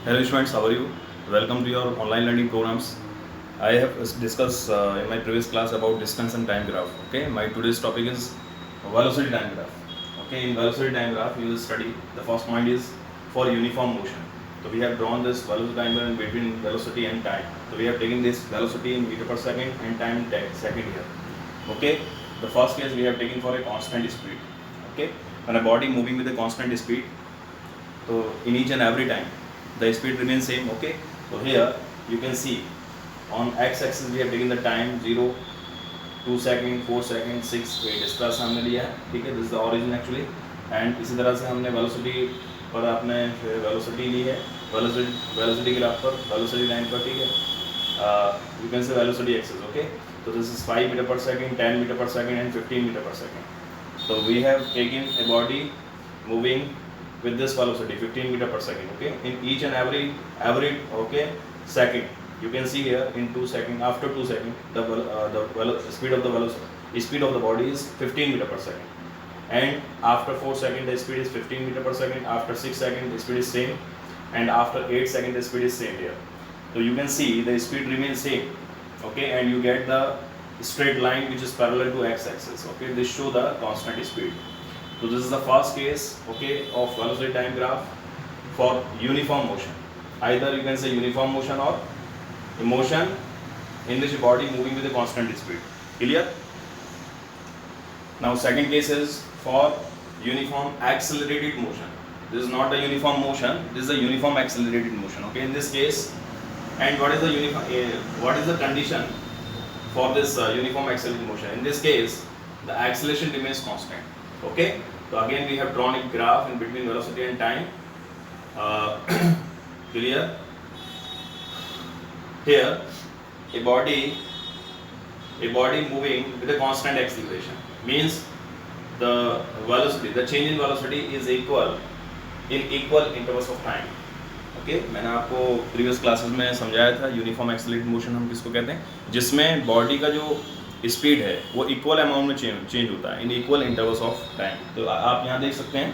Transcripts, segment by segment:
Hello students, how are you? Welcome to your online learning programs. I have discussed in my previous class about distance and time graph. Okay, my today's topic is velocity time graph. Okay, in velocity time graph you will study the first point is for uniform motion. So we have drawn this velocity time graph between velocity and time. So we have taken this velocity in meter per second and time in second here. Okay, the first case we have taken for a constant speed. Okay, when a body moving with a constant speed, so in each and every time the speed remains same. Okay, so here you can see on x axis we have taken the time 0, 2 second 4 second 6 8 इस तरह से हमने लिया है. ठीक है, this is the origin actually. And इसी तरह से हमने वेलोसिटी पर आपने वेलोसिटी ली है, वेलोसिटी ग्राफ पर, वेलोसिटी लाइन पर. ठीक है, you can say velocity axis. Okay, तो this is 5 metre per second, 10 metre per second and 15 metre per second. so we have taken a body moving with this velocity 15 meter per second. Okay, in each and every okay second you can see here in 2 seconds, after 2 seconds the speed of the velocity, speed of the body is 15 meter per second, and after 4 seconds the speed is 15 meter per second, after 6 seconds the speed is same, and after 8 seconds the speed is same here. So you can see the speed remains same. Okay, and you get the straight line which is parallel to x axis. Okay, this show the constant speed. So this is the first case, okay, of velocity time graph for uniform motion. Either you can say uniform motion or motion in which body moving with a constant speed. Clear? Now second case is for uniform accelerated motion. This is not a uniform motion, this is a uniform accelerated motion. Okay, in this case, and what is the condition for this uniform accelerated motion? In this case the acceleration remains constant. Okay, so again we have drawn a graph in between velocity and time. Clear? Here a body moving with a constant acceleration means the velocity, the change in velocity is equal in equal intervals of time. Okay, मैंने आपको previous classes में समझाया था uniform accelerated motion हम किसको कहते हैं, जिसमें बॉडी का जो स्पीड है वो इक्वल अमाउंट में चेंज होता है in equal intervals of time. तो आप यहाँ देख सकते हैं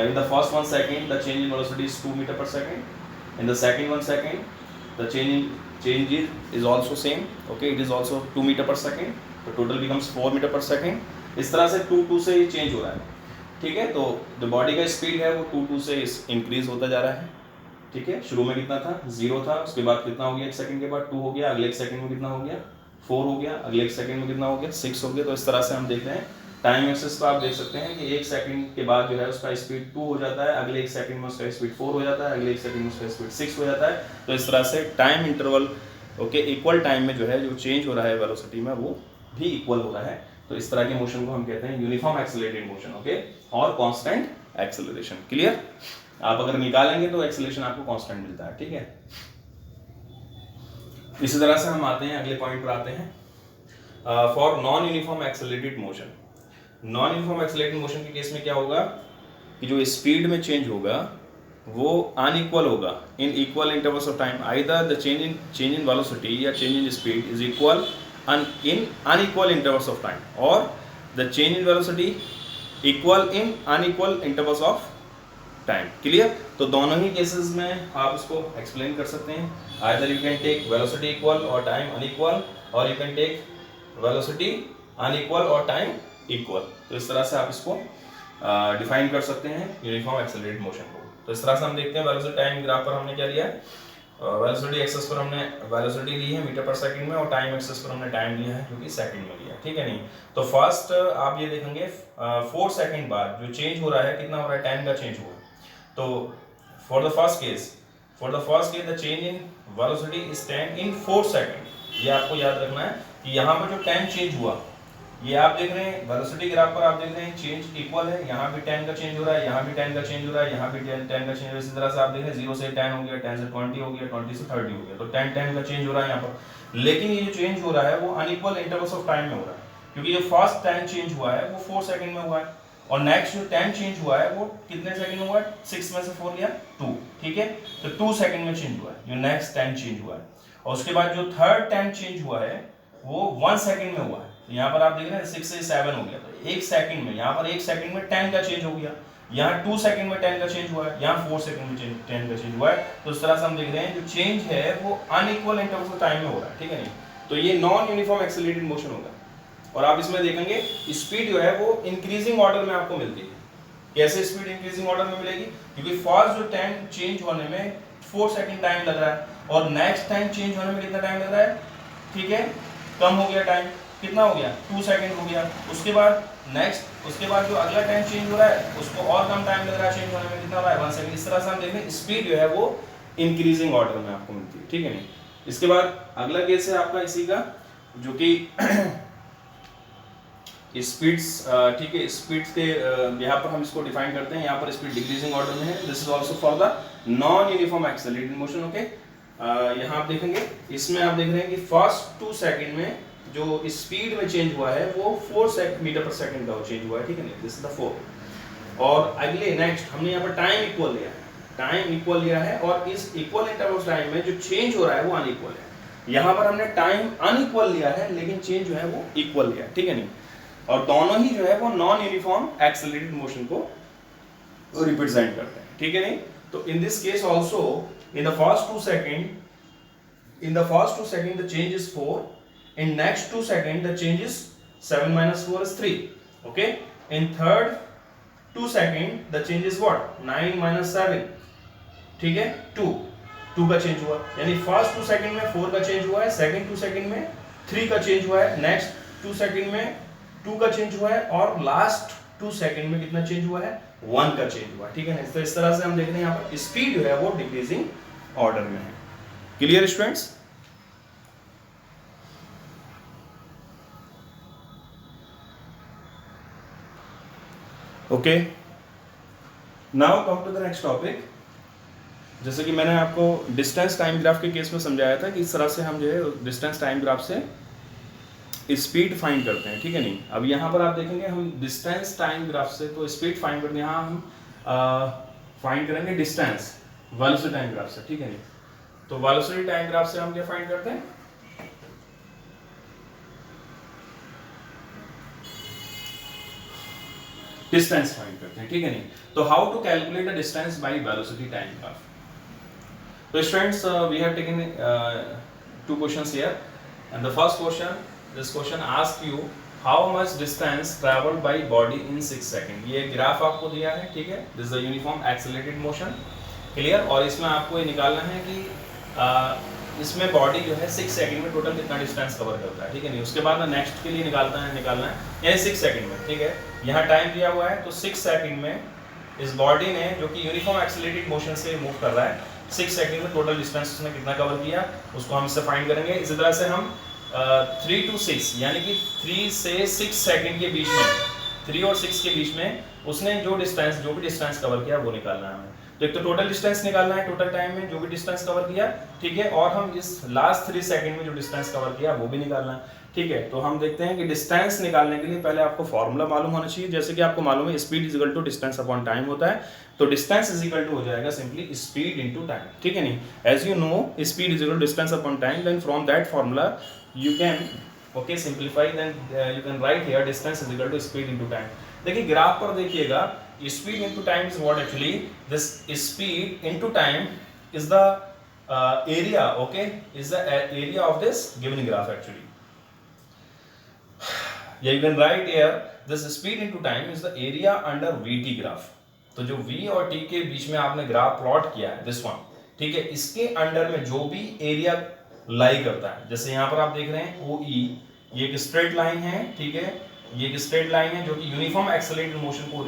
in the first 1 second the change in velocity is 2 metre per second, in the second 1 second the change is also same. Okay, it is also 2 metre per second, तो total becomes 4 metre per second. इस तरह से 2 से ही change हो रहा है. ठीक है, तो जो बॉडी का स्पीड है वो 2 से इंक्रीज होता जा रहा है. ठीक है, शुरू में कितना था 0 था, उसके बाद कितना हो गया, 1 सेकंड के बाद 2 हो गया, अगले 1 सेकंड में कितना हो गया 4 हो गया, अगले 1 सेकंड में कितना हो गया 6 हो गया. तो इस तरह से हम देख रहे हैं टाइम एक्सिस को. आप देख सकते हैं कि 1 सेकंड के बाद जो है उसका स्पीड 2 हो जाता है, अगले 1 सेकंड में उसका स्पीड 4 हो जाता है, अगले 1 सेकंड में उसका स्पीड 6 हो जाता है. तो इस तरह से time interval okay equal time में जो है जो चेंज हो रहा है वेलोसिटी में वो भी इक्वल हो रहा है. तो इस तरह के मोशन को हम कहते हैं यूनिफॉर्म एक्सेलरेटेड मोशन. ओके, और कांस्टेंट एक्सेलरेशन. क्लियर? आप अगर निकालेंगे तो एक्सेलरेशन आपको कांस्टेंट मिलता है. ठीक है, इसी तरह से हम आते हैं अगले पॉइंट पर आते हैं for non uniform accelerated motion. Non uniform accelerated motion के केस में क्या होगा कि जो स्पीड में चेंज होगा वो अनइक्वल होगा in equal intervals of time. Either the change in velocity या change in speed is equal in unequal intervals of time, और the change in velocity equal in unequal intervals of time. Clear? तो दोनों ही cases में आप इसको explain कर सकते हैं. Either you can take velocity equal और टाइम अनइक्वल, और you can take velocity unequal और टाइम इक्वल. तो इस तरह से आप इसको डिफाइन कर सकते हैं यूनिफॉर्म एक्सेलरेटेड मोशन को. तो इस तरह से हम देखते हैं वेलोसिटी टाइम ग्राफ पर हमने क्या लिया है, वेलोसिटी एक्सिस पर हमने वेलोसिटी ली है मीटर पर सेकंड में, और टाइम एक्सिस पर हमने टाइम लिया है जो कि सेकंड में लिया है. ठीक है नहीं? तो फर्स्ट आप ये देखेंगे 4 सेकंड बाद जो चेंज हो रहा है कितना हो रहा है, टाइम का चेंज हुआ. तो for the first case the change in velocity is 10 in 4 second. ये आपको याद रखना है कि यहाँ पर जो टाइम चेंज हुआ, ये आप देख रहे हैं वेलोसिटी ग्राफ पर, आप देख रहे हैं चेंज इक्वल है. यहाँ भी 10 का चेंज हो रहा है, यहाँ भी 10 का चेंज हो रहा है, यहाँ भी 10 का चेंज हो रहा है. इसी तरह से आप देख रहे हैं 0 से 10 हो गया, 10 से 20 हो गया, 20 से 30 हो गया. तो 10 का चेंज हो रहा है यहाँ पर. लेकिन ये जो चेंज हो रहा है वो अनइक्वल इंटरवल्स ऑफ टाइम में हो रहा है, क्योंकि जो फर्स्ट टाइम चेंज हुआ है वो 4 सेकंड में हुआ है, और नेक्स्ट जो 10 चेंज हुआ है वो कितने सेकंड में हुआ है, 6 में से 4 लिया 2. ठीक है, तो 2 सेकंड में चेंज हुआ है जो नेक्स्ट 10 चेंज हुआ है. और उसके बाद जो थर्ड 10 चेंज हुआ है वो 1 सेकंड में हुआ है. तो यहाँ पर आप देख रहे हैं 6 से 7 हो गया, तो 1 सेकंड में, यहाँ पर 1 सेकंड में 10 का चेंज हो गया. यहाँ 2 सेकंड में 10 का चेंज हुआ है, यहाँ 4 सेकंड में 10 का चेंज हुआ है। तो इस तरह से हम देख रहे हैं जो चेंज है वो अनइक्वल इंटरवल ऑफ टाइम में हो रहा है, ठीक है नहीं। तो ये नॉन यूनिफॉर्म एक्सेलरेटेड मोशन होगा। और आप इसमें देखेंगे स्पीड जो है वो इंक्रीजिंग ऑर्डर में आपको मिलती है। कैसे स्पीड इंक्रीजिंग ऑर्डर में मिलेगी? क्योंकि फर्स्ट जो टाइम चेंज होने में 4 सेकंड टाइम लग रहा है और नेक्स्ट टाइम चेंज होने में कितना टाइम लग रहा है, ठीक है, कम हो गया टाइम, कितना हो गया, 2 सेकंड हो गया। उसके बाद नेक्स्ट, उसके बाद जो अगला टाइम चेंज हो रहा है उसको और कम टाइम लग रहा है चेंज होने में, कितना हो रहा है, 1 सेकंड। इस तरह से हम देखें स्पीड जो है वो इंक्रीजिंग ऑर्डर में आपको मिलती है, ठीक है नहीं। इसके बाद अगला केस है आपका इसी का, जो कि स्पीड्स, ठीक है, स्पीड्स के यहाँ पर हम इसको डिफाइन करते हैं। यहाँ पर स्पीड डिक्रीजिंग ऑर्डर में है। This is also for the non uniform accelerated motion, okay. यहाँ आप देखेंगे, इसमें आप देख रहे हैं कि फर्स्ट 2 सेकंड में जो स्पीड में चेंज हुआ है वो 4 मीटर पर सेकंड का चेंज हुआ है, ठीक है नहीं, दिस इज द 4। और अगले नेक्स्ट हमने यहाँ पर टाइम इक्वल लिया है, टाइम इक्वल लिया है और इस इक्वल इंटरवल ऑफ टाइम में जो चेंज हो रहा है वो अनइक्वल है। यहाँ पर हमने टाइम अनइक्वल लिया है लेकिन चेंज जो है वो इक्वल लिया है, ठीक है नहीं। और दोनों ही जो है वो नॉन यूनिफॉर्म एक्सेलरेटेड मोशन को रिप्रेजेंट करते हैं, ठीक है नहीं। तो in this case also in the first 2 second the change is 4, in next 2 second the change is 7 minus 4 is 3, okay, in third 2 second the change is what, 9 minus 7, ठीक है, 2 का चेंज हुआ, यानी फर्स्ट 2 सेकंड में 4 का change हुआ है, second 2 second में 3 का चेंज हुआ है, नेक्स्ट 2 सेकंड में 2 का चेंज हुआ है और लास्ट 2 सेकंड में कितना चेंज हुआ है, 1 का चेंज हुआ है, ठीक है ना। तो इस तरह से हम देख रहे हैं यहाँ पर स्पीड जो है वो डिक्रीजिंग ऑर्डर में है। Clear students? Okay, now come to the next topic. जैसे कि मैंने आपको डिस्टेंस टाइम ग्राफ के केस में समझाया था कि इस तरह से हम जो है डिस्टेंस टाइम ग्राफ से स्पीड फाइंड करते हैं, ठीक है नहीं। अब यहाँ पर आप देखेंगे हम डिस्टेंस टाइम ग्राफ से तो स्पीड फाइंड करते हैं, यहाँ हम फाइंड करेंगे डिस्टेंस वेलोसिटी टाइम ग्राफ से, ठीक है नहीं। तो वेलोसिटी टाइम ग्राफ से हम क्या फाइंड करते हैं, डिस्टेंस फाइंड करते हैं, ठीक है नहीं। तो how to calculate the distance by velocity time graph. तो students we have taken 2 questions here and the first question, this question ask you how much distance travelled by body in 6 second. ये graph आपको दिया है, ठीक है, this is the uniform accelerated motion, clear. और इसमें आपको ये निकालना है कि इसमें बॉडी जो है 6 सेकंड में टोटल कितना डिस्टेंस कवर करता है, ठीक है नहीं। उसके बाद नेक्स्ट के लिए निकालना है यानी 6 सेकंड में, ठीक है। यहाँ टाइम दिया हुआ है तो 6 सेकंड में इस बॉडी ने, जो कि यूनिफॉर्म एक्सेलरेटेड मोशन से मूव कर रहा है, 6 सेकंड में टोटल डिस्टेंस उसने कितना कवर किया उसको हम इससे फाइंड करेंगे। इसी तरह से हम 3 to 6 यानी कि 3 से 6 सेकंड के बीच में, 3 और 6 के बीच में उसने जो भी डिस्टेंस कवर किया वो निकालना है हमें। तो एक तो टोटल डिस्टेंस निकालना है, टोटल टाइम में जो भी डिस्टेंस कवर किया, ठीक है, और हम इस लास्ट 3 सेकंड में जो डिस्टेंस कवर किया वो भी निकालना है, ठीक है। तो हम देखते हैं कि डिस्टेंस निकालने के लिए पहले आपको फॉर्मूला मालूम होना चाहिए। जैसे कि आपको मालूम है speed is equal to distance upon time होता है, तो डिस्टेंस इज इक्वल टू हो जाएगा सिंपली स्पीड इनटू टाइम, ठीक है नहीं। As you know speed is equal to distance upon time, then from that formula you can okay simplify, then you can write here distance is equal to speed into time। देखिए graph पर देखिएगा speed into time is what actually, this speed into time is the area, okay, is the area of this given graph actually। yeah, you can write here this speed into time is the area under vt graph। तो जो v और t के बीच में आपने graph plot किया है this one, ठीक है, इसके अंडर में जो भी एरिया लाई करता है, जैसे यहाँ पर आप देख रहे हैं OE, ये एक स्ट्रेट लाइन है, ठीक है, ये एक स्ट्रेट लाइन है जो कि यूनिफॉर्म एक्सेलरेटेड मोशन को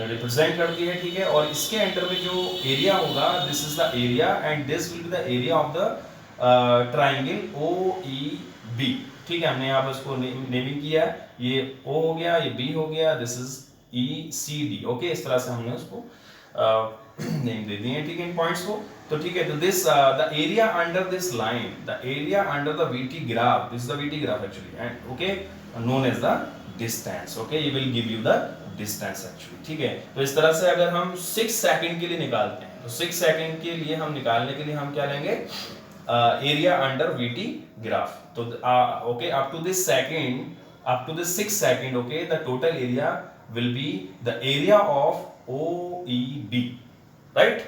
रिप्रेजेंट करती है, ठीक है। और इसके अंडर में जो एरिया होगा this is the area and this will be the area of the triangle OEB, ठीक है। हमने यहाँ पर इसको नेमिंग किया, ये O हो गया, ये B हो गया, दिस इज ECD, ओके। इस तरह से हमने उसको नेम दे दिए, ठीक है, इन पॉइंट्स को। तो ठीक है, तो this the area under this line, the area under the VT graph, this is the VT graph actually, and okay known as the distance, okay, ये will give you the distance actually, ठीक है। तो इस तरह से अगर हम 6 second के लिए निकालते हैं तो 6 सेकंड के लिए हम निकालने के लिए हम क्या लेंगे, एरिया अंडर VT ग्राफ। तो okay up to this 6 second, okay, the total area will be the area of OEB, right?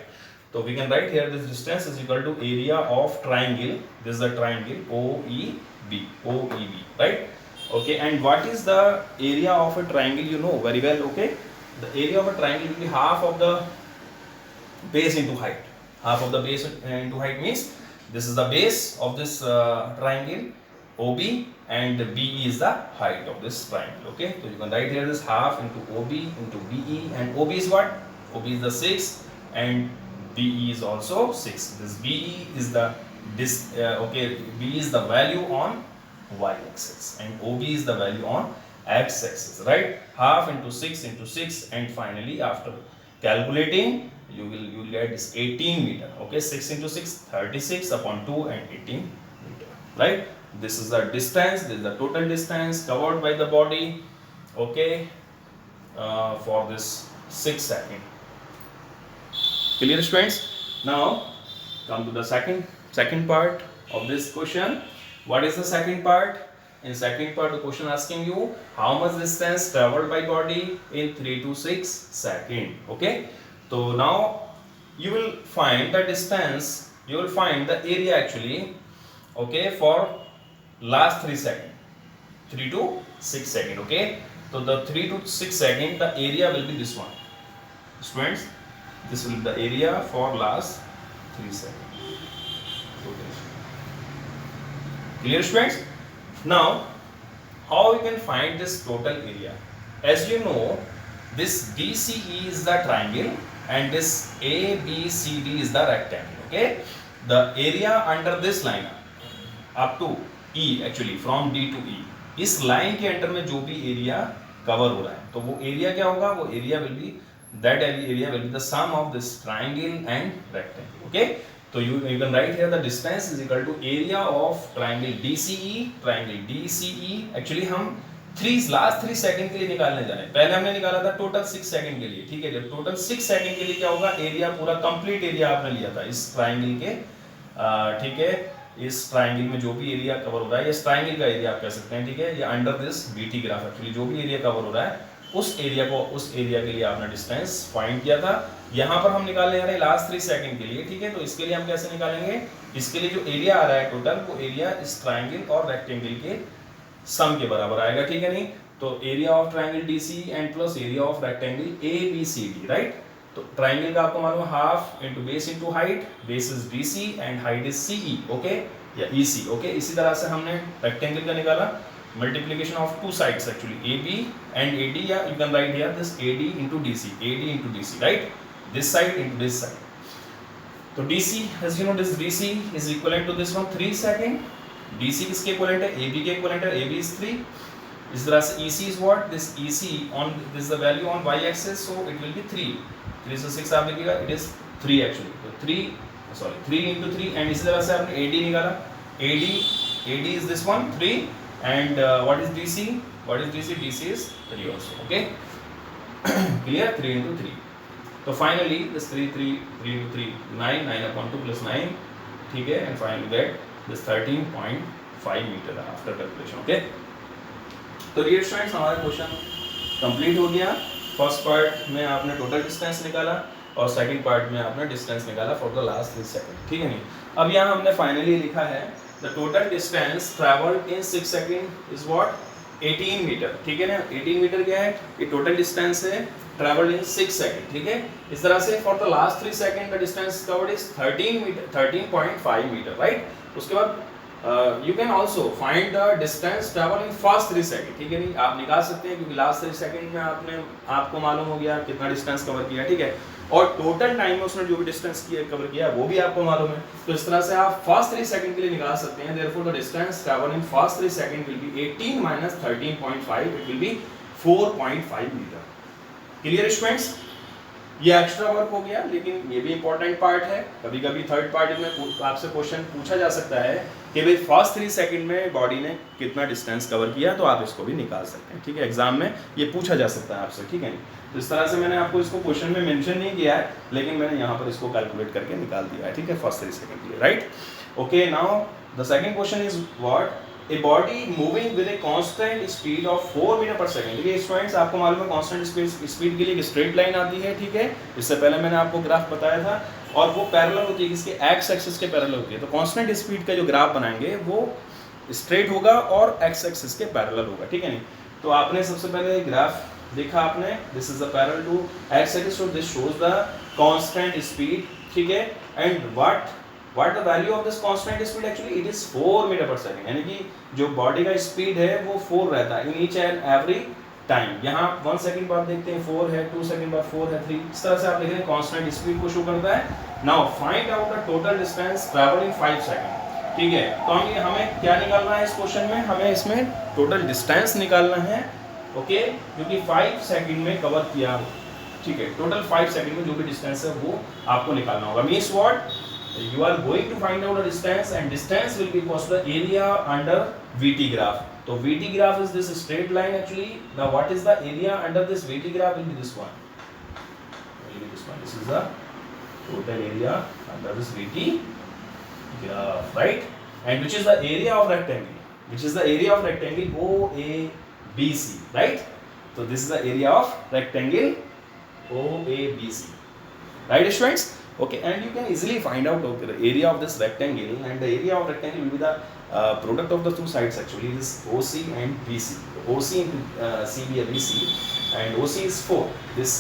So we can write here this distance is equal to area of triangle. This is the triangle OEB, right? Okay, and what is the area of a triangle? You know very well. Okay, the area of a triangle will be half of the base into height. Half of the base into height means this is the base of this triangle OB, and BE is the height of this triangle. Okay, so you can write here this half into OB into BE, and OB is what? OB is the 6 and BE is also 6. This BE is the BE is the value on y-axis and OB is the value on x-axis, right? Half into 6 into 6, and finally after calculating you will get this 18 meter. Okay, 6 into 6 36 upon 2 and 18 meter, right? This is the distance, this is the total distance covered by the body, okay, for this 6 second. Clear, students? Now come to the second part of this question. What is the second part? In second part, the question asking you how much distance traveled by body in 3 to 6 seconds. Okay, so now you will find the distance, you will find the area actually, okay, for last 3 seconds, 3 to 6 seconds. Okay, so the 3 to 6 seconds, the area will be this one, students. This will be the area for last 3 seconds. Okay. Clear, students? Now, how we can find this total area? As you know, this DCE is the triangle and this ABCD is the rectangle. Okay, the area under this line up to E, actually from D to E, इस line के under में जो भी area cover हो रहा है, तो वो एरिया क्या होगा? वो area will be that area will be the sum of this triangle and rectangle. Okay, so you can write here the distance is equal to area of triangle DCE. Actually हम last 3 second के लिए निकालने जा रहे हैं. पहले हमने निकाला था टोटल 6 सेकंड के लिए. ठीक है, जब टोटल 6 सेकंड के लिए क्या होगा? एरिया पूरा कंप्लीट एरिया आपने लिया था इस ट्राइंगल के. ठीक है, इस ट्राइंगल में जो भी एरिया कवर हो रहा है, इस ट्राइंगल का एरिया आप कह सकते हैं. ठीक है, ये under this BT graph actually जो भी एरिया कवर हो रहा है उस एरिया के लिए आपने डिस्टेंस फाइंड किया था. यहाँ पर हम निकालने जा रहे हैं लास्ट 3 सेकंड के लिए. ठीक है, तो इसके लिए हम कैसे निकालेंगे? इसके लिए जो एरिया आ रहा है टोटल, वो एरिया इस ट्राइंगल और रेक्टेंगल के सम के बराबर आएगा. ठीक है, नहीं तो area of triangle DC and plus area of rectangle ABCD, right? तो ट्राइंगल का आपको मालूम है half into base into height. Base is DC and height is CE. Okay, या ईसी. ओके, इसी तरह से हमने रेक्टेंगल का निकाला multiplication of two sides actually, AB and AD. Yeah, you can write here this AD into DC, right? This side into this side. So DC, as you know, this DC is equivalent to this one 3 second. DC किसके equivalent है? AB के equivalent है. AB is 3. इस तरह से EC is what? This EC on this is the value on y-axis, so it will be 3. 3 से 6 आप लिखिएगा, it is 3 actually. So 3 into 3, and इसी तरह से आपने AD निकाला. AD is this one 3. And what is DC? DC is 3 also. Okay, clear? 3 into 3. So finally this 3 into 3 9 upon 2 plus 9. ठीक है, and finally get this 13.5 meter after calculation. Okay, तो dear students, हमारा question complete हो गया. First part में आपने total distance निकाला और सेकंड पार्ट में आपने डिस्टेंस निकाला फॉर द लास्ट 3 सेकंड. ठीक है, नहीं अब यहाँ हमने फाइनली लिखा है the total distance traveled in 6 seconds is what? 18 meter. ठीक है ना, 18 मीटर क्या है? ये टोटल डिस्टेंस है traveled in 6 seconds. ठीक है, इस तरह से for the last 3 seconds the distance covered is 13.5 meter, right? उसके बाद you can also find the distance traveled in first 3 seconds. ठीक है, नहीं आप निकाल सकते हैं क्योंकि लास्ट 3 सेकंड में आपको मालूम हो गया कितना डिस्टेंस कवर किया. ठीक है, और टोटल टाइम में उसने जो भी डिस्टेंस कवर किया वो भी आपको मालूम है. तो इस तरह से आप फर्स्ट 3 सेकंड के लिए निकाल सकते हैं. Therefore the distance travel in first 3 second will be 18 minus 13.5, it will be 4.5 metre. Clear students? ये एक्स्ट्रा वर्क हो गया, लेकिन ये भी इंपॉर्टेंट पार्ट है. कभी कभी थर्ड पार्ट में आपसे क्वेश्चन पूछा जा सकता है कि भाई फर्स्ट 3 सेकंड में बॉडी ने कितना डिस्टेंस कवर किया, तो आप इसको भी निकाल सकते हैं. ठीक है, एग्जाम में ये पूछा जा सकता है आपसे. ठीक है, तो इस तरह से मैंने आपको इसको क्वेश्चन में मेंशन नहीं किया है, लेकिन मैंने यहाँ पर इसको कैलकुलेट करके निकाल दिया है. ठीक है, फर्स्ट 3 सेकंड के लिए, right? Okay, now the second question is what? A body moving with a constant speed of 4 metre per second. देखिए स्टूडेंट्स, आपको मालूम है कांस्टेंट स्पीड के लिए एक स्ट्रेट लाइन आती है, ठीक है, इससे पहले मैंने आपको ग्राफ बताया था, और वो पैरेलल होती है, किसके एक्स एक्सिस के पैरेलल होती है। तो कांस्टेंट स्पीड का जो ग्राफ बनाएंगे वो स्ट्रेट होगा और एक्स एक्सिस के पैरेलल होगा, ठीक है नहीं। तो आपने सबसे पहले ग्राफ देखा आपने, this is the parallel to X axis, so this shows the constant speed, ठीक है। And what the value of this constant speed, actually it is 4 metre per second, यानी कि जो बॉडी का स्पीड है वो 4 रहता है in each and every time. यहाँ 1 सेकंड बाद देखते हैं 4 है, 2 सेकंड बाद 4 है, 3, इस तरह से आप लिख रहे हैं कांस्टेंट स्पीड को शो करता है। Now find out the total distance travel in 5 second, ठीक है। तो हमें क्या निकालना है इस क्वेश्चन में, हमें इसमें टोटल डिस्टेंस निकालना है, ओके, जो कि 5 सेकंड में कवर किया हो, ठीक है। टोटल 5 सेकंड में जो भी डिस्टेंस है वो आपको निकालना होगा। Means what, you are going to find out the distance, and distance will be equal to the area under VT graph. So VT graph is this straight line actually. Now what is the area under this VT graph? Will be this one. Will be this one. This is the total area under this VT graph, right? And which is the area of rectangle? Which is the area of rectangle OABC, right? So this is the area of rectangle OABC, right, students? Okay, and you can easily find out the area of this rectangle, and the area of rectangle will be the product of the two sides actually, this OC and BC. OC into CB and BC, and OC is 4, this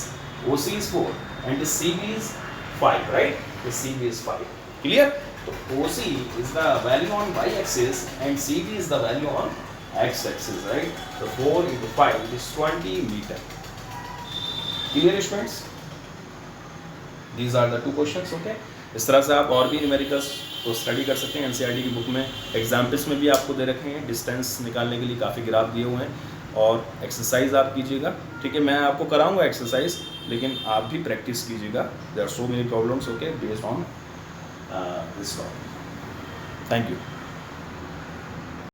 OC is 4, and this CB is 5, right? This CB is 5. Clear? So OC is the value on y-axis and CB is the value on x-axis, right? So 4 into 5 is 20 meter. Clear, students? These are the two questions, okay? इस तरह से आप और भी numericals को study कर सकते हैं। एनसीईआरटी की बुक में एग्जाम्पल्स में भी आपको दे रखे हैं, डिस्टेंस निकालने के लिए काफ़ी ग्राफ दिए हुए हैं, और एक्सरसाइज आप कीजिएगा, ठीक है। मैं आपको कराऊंगा एक्सरसाइज, लेकिन आप भी प्रैक्टिस कीजिएगा। There are so many problems, okay, based on this topic. Thank you.